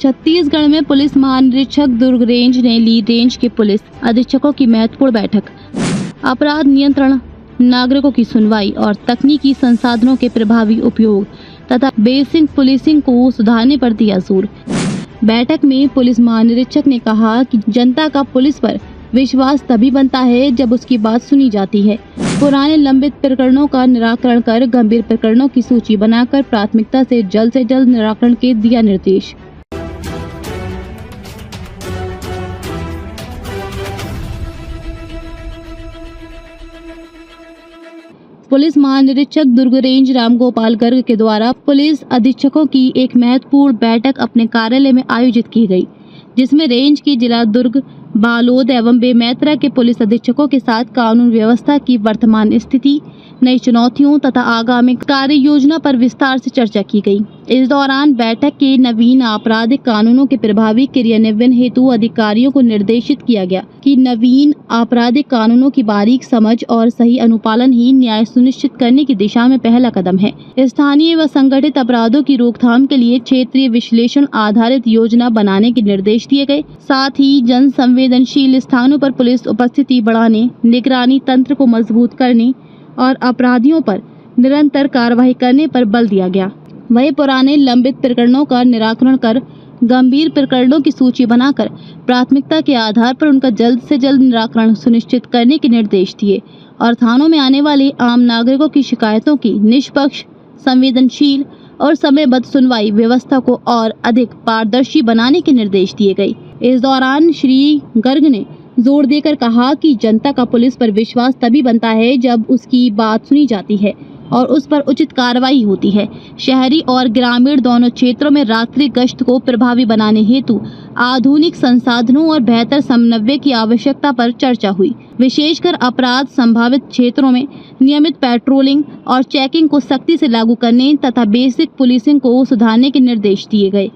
छत्तीसगढ़ में पुलिस महानिरीक्षक दुर्ग रेंज ने ली रेंज के पुलिस अधीक्षकों की महत्वपूर्ण बैठक। अपराध नियंत्रण, नागरिकों की सुनवाई और तकनीकी संसाधनों के प्रभावी उपयोग तथा बेसिक पुलिसिंग को सुधारने पर दिया जोर। बैठक में पुलिस महानिरीक्षक ने कहा कि जनता का पुलिस पर विश्वास तभी बनता है जब उसकी बात सुनी जाती है। पुराने लंबित प्रकरणों का निराकरण कर गंभीर प्रकरणों की सूची बनाकर प्राथमिकता से जल्द निराकरण के दिया निर्देश। पुलिस महानिरीक्षक दुर्ग रेंज रामगोपाल गर्ग के द्वारा पुलिस अधीक्षकों की एक महत्वपूर्ण बैठक अपने कार्यालय में आयोजित की गई, जिसमें रेंज की जिला दुर्ग, बालोद एवं बेमेतरा के पुलिस अधीक्षकों के साथ कानून व्यवस्था की वर्तमान स्थिति, नई चुनौतियों तथा आगामी कार्य योजना पर विस्तार से चर्चा की गई। इस दौरान बैठक के नवीन आपराधिक कानूनों के प्रभावी क्रियान्वयन हेतु अधिकारियों को निर्देशित किया गया कि नवीन आपराधिक कानूनों की बारीक समझ और सही अनुपालन ही न्याय सुनिश्चित करने की दिशा में पहला कदम है। स्थानीय व संगठित अपराधों की रोकथाम के लिए क्षेत्रीय विश्लेषण आधारित योजना बनाने के निर्देश दिए गए। साथ ही जन संवेदनशील स्थानों पर पुलिस उपस्थिति बढ़ाने, निगरानी तंत्र को मजबूत करने और अपराधियों पर निरंतर कार्रवाई करने पर बल दिया गया। वहीं पुराने लंबित प्रकरणों का निराकरण कर गंभीर प्रकरणों की सूची बनाकर प्राथमिकता के आधार पर उनका जल्द से जल्द निराकरण सुनिश्चित करने के निर्देश दिए और थानों में आने वाले आम नागरिकों की शिकायतों की निष्पक्ष, संवेदनशील और समयबद्ध सुनवाई व्यवस्था को और अधिक पारदर्शी बनाने के निर्देश दिए गए। इस दौरान श्री गर्ग ने जोर देकर कहा कि जनता का पुलिस पर विश्वास तभी बनता है जब उसकी बात सुनी जाती है और उस पर उचित कार्रवाई होती है। शहरी और ग्रामीण दोनों क्षेत्रों में रात्रि गश्त को प्रभावी बनाने हेतु आधुनिक संसाधनों और बेहतर समन्वय की आवश्यकता पर चर्चा हुई। विशेषकर अपराध संभावित क्षेत्रों में नियमित पेट्रोलिंग और चेकिंग को सख्ती से लागू करने तथा बेसिक पुलिसिंग को सुधारने के निर्देश दिए गए।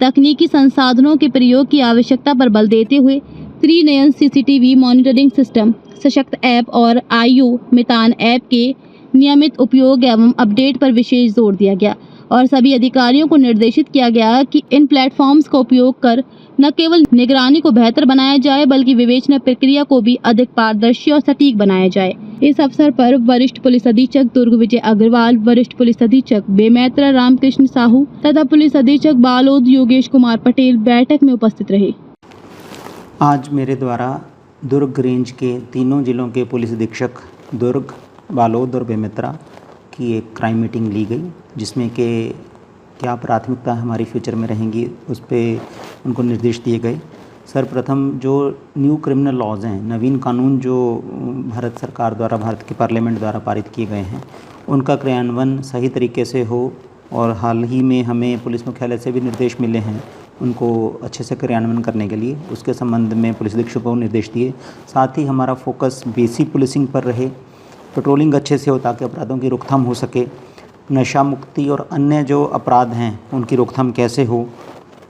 तकनीकी संसाधनों के प्रयोग की आवश्यकता पर बल देते हुए त्रिनयन सीसीटीवी मॉनिटरिंग सिस्टम, सशक्त ऐप और आईओ मितान ऐप के नियमित उपयोग एवं अपडेट पर विशेष जोर दिया गया और सभी अधिकारियों को निर्देशित किया गया कि इन प्लेटफॉर्म्स का उपयोग कर न केवल निगरानी को बेहतर बनाया जाए बल्कि विवेचना प्रक्रिया को भी अधिक पारदर्शी और सटीक बनाया जाए। इस अवसर पर वरिष्ठ पुलिस अधीक्षक दुर्ग विजय अग्रवाल, वरिष्ठ पुलिस अधीक्षक बेमेतरा रामकृष्ण साहू तथा पुलिस अधीक्षक बालोद योगेश कुमार पटेल बैठक में उपस्थित रहे। आज मेरे द्वारा दुर्ग रेंज के तीनों जिलों के पुलिस अधीक्षक दुर्ग, बालोद और बेमेतरा की एक क्राइम मीटिंग ली गई, जिसमें कि क्या प्राथमिकता हमारी फ्यूचर में रहेंगी उस पर उनको निर्देश दिए गए। सर्वप्रथम जो न्यू क्रिमिनल लॉज हैं, नवीन कानून जो भारत सरकार द्वारा, भारत के पार्लियामेंट द्वारा पारित किए गए हैं, उनका क्रियान्वयन सही तरीके से हो और हाल ही में हमें पुलिस मुख्यालय से भी निर्देश मिले हैं उनको अच्छे से क्रियान्वयन करने के लिए। उसके संबंध में पुलिस अधीक्षकों को निर्देश दिए। साथ ही हमारा फोकस बेसिक पुलिसिंग पर रहे, पेट्रोलिंग अच्छे से हो ताकि अपराधों की रोकथाम हो सके, नशा मुक्ति और अन्य जो अपराध हैं उनकी रोकथाम कैसे हो,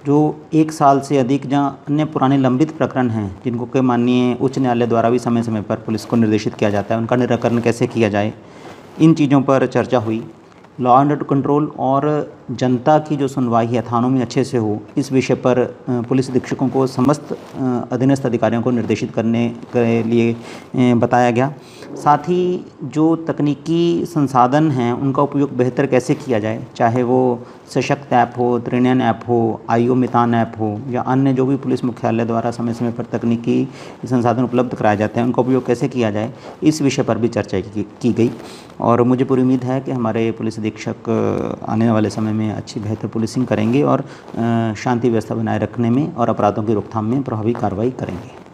जो 1 साल से अधिक जहाँ अन्य पुराने लंबित प्रकरण हैं जिनको के माननीय उच्च न्यायालय द्वारा भी समय समय पर पुलिस को निर्देशित किया जाता है, उनका निराकरण कैसे किया जाए, इन चीज़ों पर चर्चा हुई। लॉ एंड ऑर्डर कंट्रोल और जनता की जो सुनवाई है थानों में अच्छे से हो, इस विषय पर पुलिस अधीक्षकों को समस्त अधीनस्थ अधिकारियों को निर्देशित करने के लिए बताया गया। साथ ही जो तकनीकी संसाधन हैं उनका उपयोग बेहतर कैसे किया जाए, चाहे वो सशक्त ऐप हो, त्रिनयन ऐप हो, आईओ मितान ऐप हो या अन्य जो भी पुलिस मुख्यालय द्वारा समय समय पर तकनीकी संसाधन उपलब्ध कराए जाते हैं, उनका उपयोग कैसे किया जाए, इस विषय पर भी चर्चा की गई। और मुझे पूरी उम्मीद है कि हमारे पुलिस अधीक्षक आने वाले समय में अच्छी बेहतर पुलिसिंग करेंगे और शांति व्यवस्था बनाए रखने में और अपराधों की रोकथाम में प्रभावी कार्रवाई करेंगे।